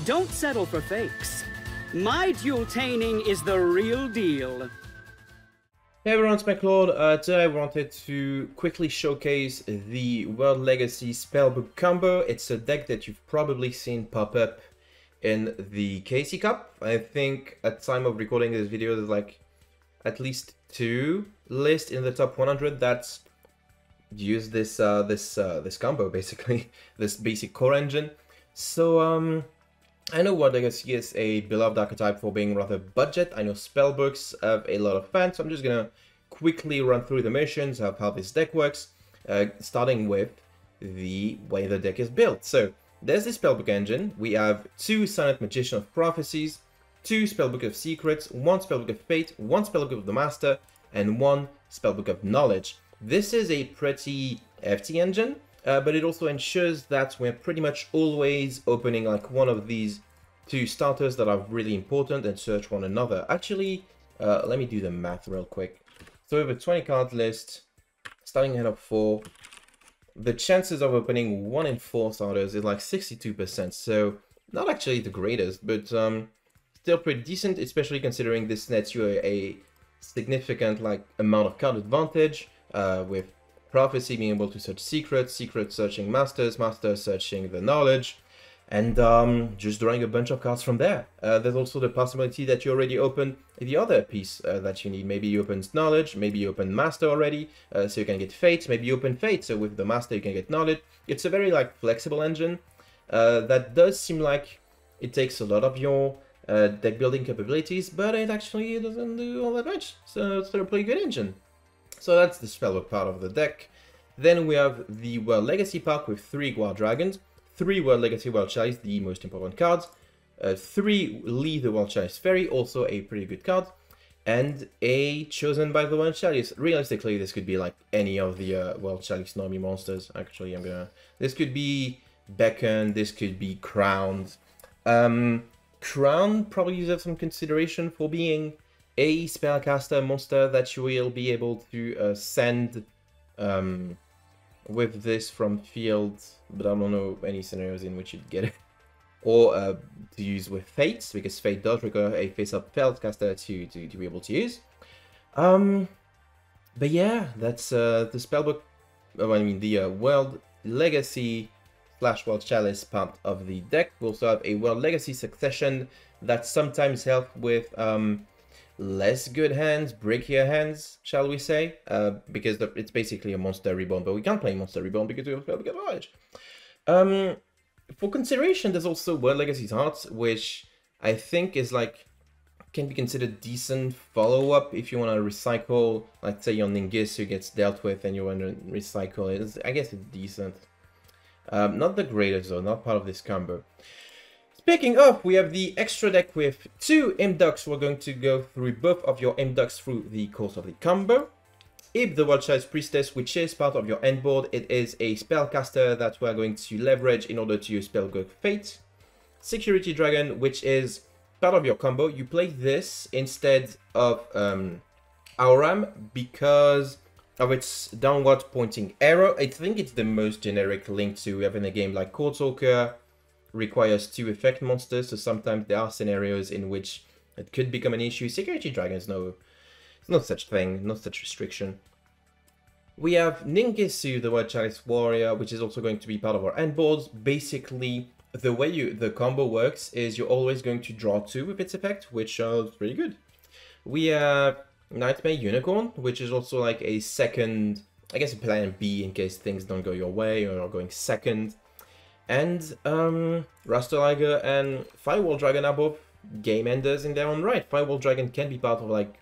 Don't settle for fakes. My duel-taining is the real deal. Hey everyone, it's mekklord. Today I wanted to quickly showcase the World Legacy Spellbook combo. It's a deck that you've probably seen pop up in the Casey Cup. I think at time of recording this video there's like at least 2 lists in the top 100 that use this combo, basically, this basic core engine. So I know World Legacy is a beloved archetype for being rather budget. I know spellbooks have a lot of fans, so I'm just gonna quickly run through the motions of how this deck works, starting with the way the deck is built. So there's the spellbook engine. We have 2 Silent Magician of Prophecies, 2 Spellbook of Secrets, 1 Spellbook of Fate, 1 Spellbook of the Master, and 1 Spellbook of Knowledge. This is a pretty hefty engine, but it also ensures that we're pretty much always opening like one of these 2 starters that are really important and search one another. Actually, let me do the math real quick. So we have a 20 card list, starting ahead of 4. The chances of opening 1 in 4 starters is like 62%, so not actually the greatest, but still pretty decent, especially considering this nets you a significant like amount of card advantage, with Prophecy being able to search Secrets, Secrets searching Masters, Masters searching the Knowledge, and just drawing a bunch of cards from there. There's also the possibility that you already open the other piece that you need. Maybe you opened Knowledge, maybe you open Master already, so you can get Fate. Maybe you open Fate, so with the Master you can get Knowledge. It's a very like flexible engine that does seem like it takes a lot of your deck building capabilities, but it actually doesn't do all that much. So it's a pretty good engine. So that's the spellbook part of the deck. Then we have the World Legacy pack with 3 Guard Dragons, 3 World Legacy World Chalice, the most important cards, 3 Lee the World Chalice Fairy, also a pretty good card, and a Chosen by the World Chalice. Realistically, this could be like any of the World Chalice normie monsters. Actually, this could be Beckon, this could be Crowned. Crown probably deserves some consideration for being a spellcaster monster that you will be able to send with this from field, but I don't know any scenarios in which you'd get it. Or to use with Fate, because Fate does require a face-up spellcaster to be able to use. But yeah, that's the spellbook, I mean the World Legacy / World Chalice part of the deck. We also have a World Legacy Succession that sometimes help with less good hands, breakier hands, shall we say, because it's basically a Monster Reborn, but we can't play Monster Reborn because we have Spellbook Advantage. For consideration, there's also World Legacy's Heart, which I think is like, can be considered decent follow-up if you want to recycle, like say your Ningisu gets dealt with and you want to recycle it. I guess it's decent. Not the greatest though, not part of this combo. Speaking of, we have the extra deck with 2 Imducks. We're going to go through both of your Imducks through the course of the combo. Ib, the World Chalice Priestess, which is part of your end board. It is a spellcaster that we're going to leverage in order to use Spellbook Fate. Security Dragon, which is part of your combo. You play this instead of Auram because of its downward pointing arrow. I think it's the most generic link to having a game like Courtalker requires 2 effect monsters, so sometimes there are scenarios in which it could become an issue. Security Dragons, no such thing, no such restriction. We have Ningisu, the World Chalice Warrior, which is also going to be part of our end boards. Basically, the way the combo works is you're always going to draw 2 with its effect, which is pretty good. We have Nightmare Unicorn, which is also like a second, I guess a plan B in case things don't go your way or are going second. And Rasterliger and Firewall Dragon are both game enders in their own right. Firewall Dragon can be part of like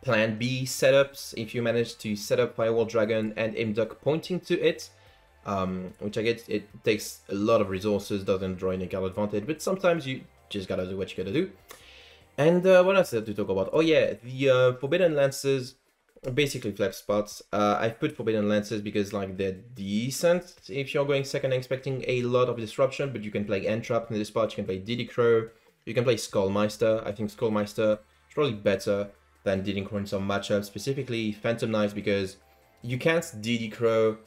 plan B setups if you manage to set up Firewall Dragon and Imduck pointing to it, which I guess it takes a lot of resources, doesn't draw any card advantage, but sometimes you just gotta do what you gotta do. And what else to talk about? Oh yeah, the Forbidden Lances basically flip spots. I've put Forbidden Lances because like they're decent if you're going second expecting a lot of disruption, but you can play Entrap in this spot, you can play Diddy Crow, you can play Skullmeister. I think Skullmeister is probably better than Diddy Crow in some matchups, specifically Phantom Knives, because you can't Diddy Crow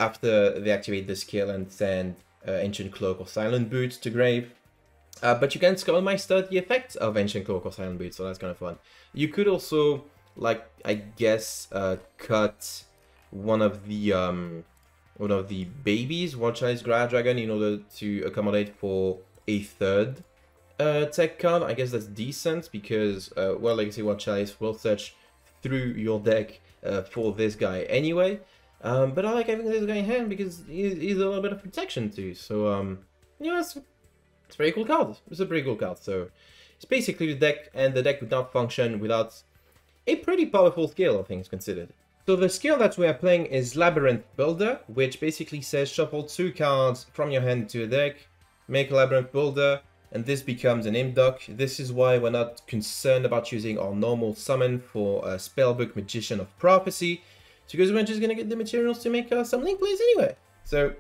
after they activate the skill and send Ancient Cloak or Silent Boot to grave. But you can Skullmeister the effect of Ancient Cloak or Silent Boot, so that's kind of fun. You could also, like, I guess, cut one of the babies, World Chalice Grad Dragon, in order to accommodate for a third tech card. I guess that's decent because World Legacy World Chalice will search through your deck for this guy anyway. But I like having this guy in hand because he's a little bit of protection too. So you know, it's a pretty cool card. It's a pretty cool card. So it's basically the deck, and the deck would not function without a pretty powerful skill, all things considered. So the skill that we are playing is Labyrinth Builder, which basically says shuffle 2 cards from your hand to a deck, make a Labyrinth Builder, and this becomes an imp doc. This is why we're not concerned about using our normal summon for a Spellbook Magician of Prophecy, because we're just going to get the materials to make some link plays anyway. So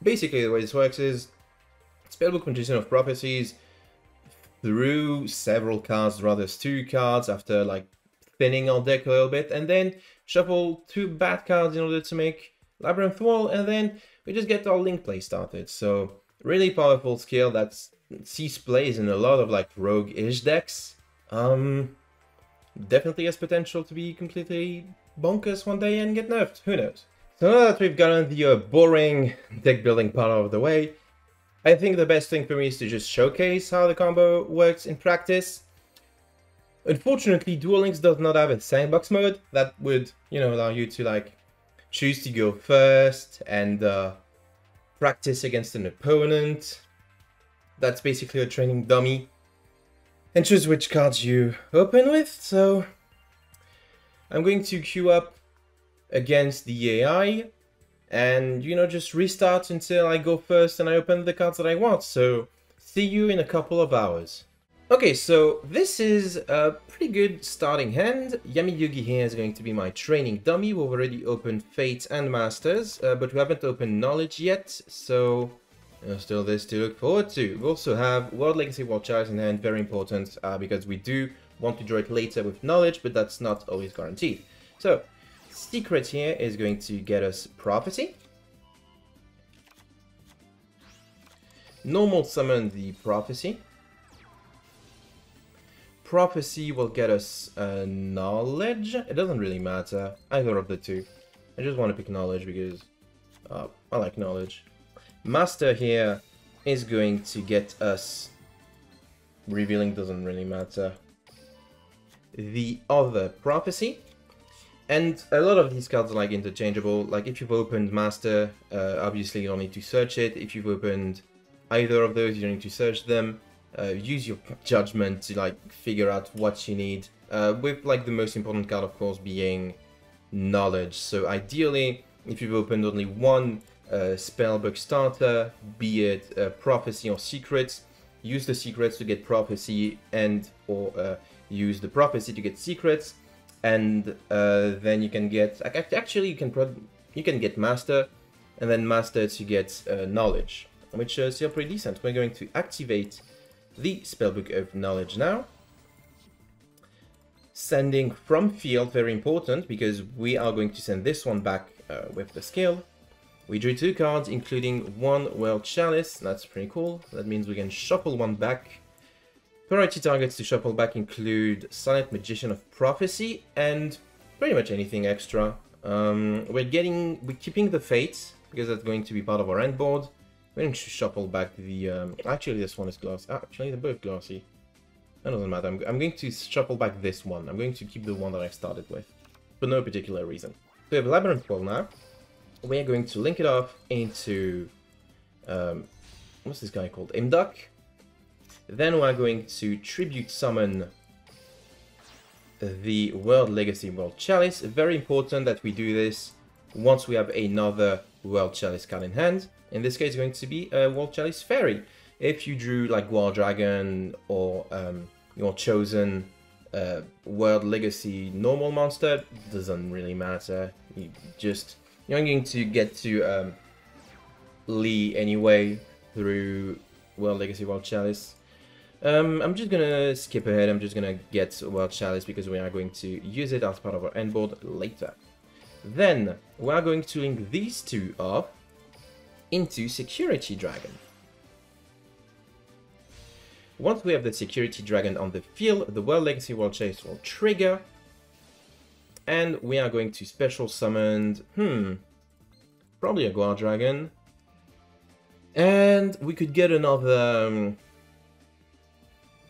basically the way this works is Spellbook Magician of Prophecies through several cards, rather 2 cards after like thinning our deck a little bit, and then shuffle 2 bad cards in order to make Labyrinth Wall, and then we just get our link play started. So really powerful skill that sees plays in a lot of like rogue-ish decks. Definitely has potential to be completely bonkers one day and get nerfed, who knows. So now that we've gotten the boring deck building part out of the way, I think the best thing for me is to just showcase how the combo works in practice. Unfortunately, Duel Links does not have a sandbox mode that would, you know, allow you to like choose to go first and practice against an opponent. That's basically a training dummy. And choose which cards you open with. So I'm going to queue up against the AI and, you know, just restart until I go first and I open the cards that I want. So see you in a couple of hours. Okay, so this is a pretty good starting hand. Yami Yugi here is going to be my training dummy. We've already opened Fates and Masters, but we haven't opened Knowledge yet, so there's still this to look forward to. We also have World Legacy World Chalice in hand, very important, because we do want to draw it later with Knowledge, but that's not always guaranteed. So, Secret here is going to get us Prophecy. Normal summon the Prophecy. Prophecy will get us Knowledge. It doesn't really matter, either of the two. I just want to pick Knowledge because I like Knowledge. Master here is going to get us... Revealing doesn't really matter. The other Prophecy. And a lot of these cards are like interchangeable. Like if you've opened Master, obviously you don't need to search it. If you've opened either of those, you don't need to search them. Use your judgment to like figure out what you need, with like the most important card of course being Knowledge. So ideally, if you've opened only one spellbook starter, be it Prophecy or Secrets, use the Secrets to get Prophecy and or use the Prophecy to get Secrets, and then you can get actually you can get Master, and then Master to get Knowledge, which is still pretty decent. We're going to activate the Spellbook of Knowledge now. Sending from field, very important, because we are going to send this one back with the skill. We drew 2 cards, including 1 World Chalice. That's pretty cool. That means we can shuffle 1 back. Priority targets to shuffle back include Silent Magician of Prophecy and pretty much anything extra. We're keeping the Fates, because that's going to be part of our end board. We're going to shuffle back the... actually, this one is glossy. Actually, they're both glossy. That doesn't matter. I'm going to shuffle back this one. I'm going to keep the one that I started with, for no particular reason. So we have a Labyrinth Wall now. We're going to link it off into... what's this guy called? Imduck. Then we're going to Tribute Summon the World Legacy World Chalice. Very important that we do this once we have another World Chalice card in hand. In this case, it's going to be a World Chalice Fairy. If you drew like War Dragon or your chosen World Legacy normal monster, doesn't really matter. You're going to get to Lee anyway through World Legacy World Chalice. I'm just gonna skip ahead. I'm just gonna get World Chalice because we are going to use it as part of our end board later. Then we are going to link these two up into Security Dragon. Once we have the security dragon on the field, the World Legacy World Chase will trigger. And we are going to special summon, probably a Guard Dragon. And we could get another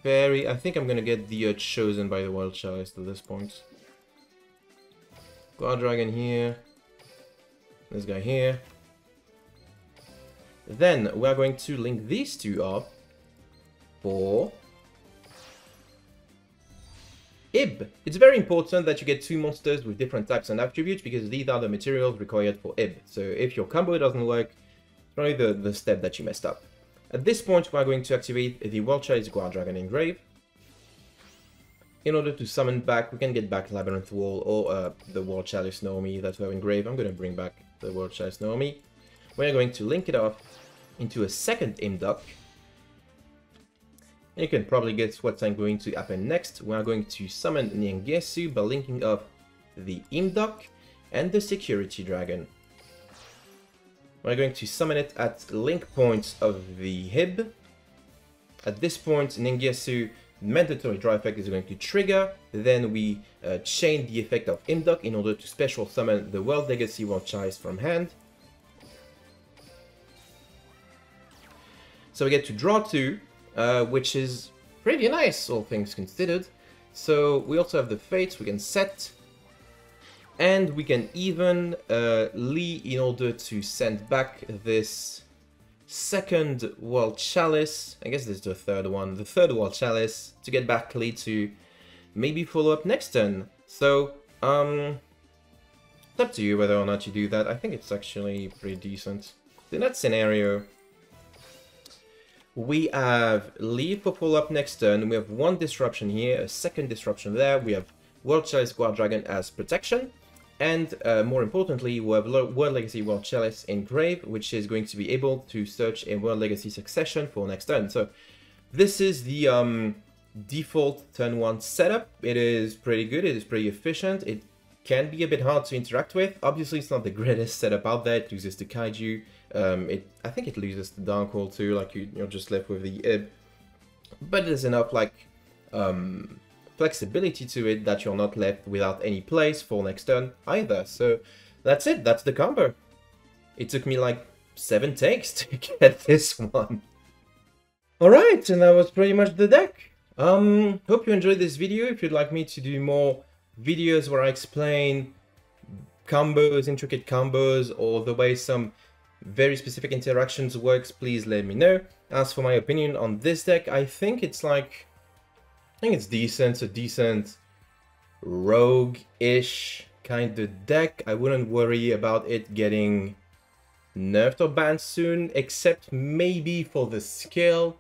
fairy. I think I'm gonna get the chosen by the World Chalice at this point. Guard Dragon here. This guy here. Then we are going to link these two up for Ib. It's very important that you get two monsters with different types and attributes because these are the materials required for Ib. So if your combo doesn't work, it's probably the step that you messed up. At this point, we are going to activate the World Chalice Guard Dragon Engrave. In order to summon back, we can get back Labyrinth Wall or the World Chalice Naomi that we have engraved. I'm going to bring back the World Chalice Naomi. We're going to link it up into a second Imduck. You can probably guess what's going to happen next. We are going to summon Nyengesu by linking up the Imduck and the Security Dragon. We're going to summon it at link points of the Hib. At this point, Nyengesu mandatory draw effect is going to trigger. Then we chain the effect of Imduck in order to special summon the World Legacy World Chalice from hand. So we get to draw 2. Which is pretty nice, all things considered. So we also have the fates we can set. And we can even Lee in order to send back this second World Chalice. I guess this is the third one. The third World Chalice to get back Lee to maybe follow up next turn. So, it's up to you whether or not you do that. I think it's actually pretty decent. In that scenario, we have Lee for follow-up next turn. We have one disruption here, a second disruption there. We have World Chalice Guard Dragon as protection. And more importantly, we have World Legacy World Chalice Engrave, which is going to be able to search a World Legacy succession for next turn. So this is the default turn 1 setup. It is pretty good. It is pretty efficient. It can be a bit hard to interact with. Obviously, it's not the greatest setup out there. It loses the Kaiju. I think it loses the Darkhold too, like you're just left with the Ib. But there's enough like flexibility to it that you're not left without any plays for next turn either. So that's it, that's the combo. It took me like 7 takes to get this one. Alright, and that was pretty much the deck. Hope you enjoyed this video. If you'd like me to do more videos where I explain combos, intricate combos, or the way some very specific interactions works, please let me know. As for my opinion on this deck, I think it's decent, a decent rogue-ish kind of deck. I wouldn't worry about it getting nerfed or banned soon, except maybe for the skill,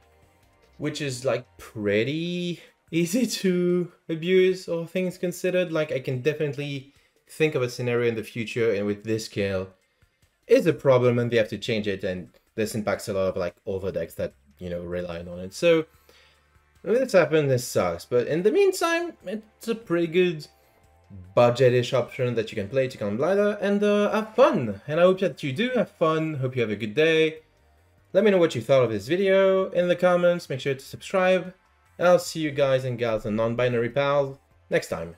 which is like pretty easy to abuse, all things considered. Like, I can definitely think of a scenario in the future and with this skill is a problem and they have to change it, and this impacts a lot of like over decks that, you know, rely on it. So when this happens, this sucks, but in the meantime, it's a pretty good budget-ish option that you can play to Count Blighter and have fun. And I hope that you do have fun. Hope you have a good day. Let me know what you thought of this video in the comments. Make sure to subscribe, and I'll see you guys and gals and non-binary pals next time.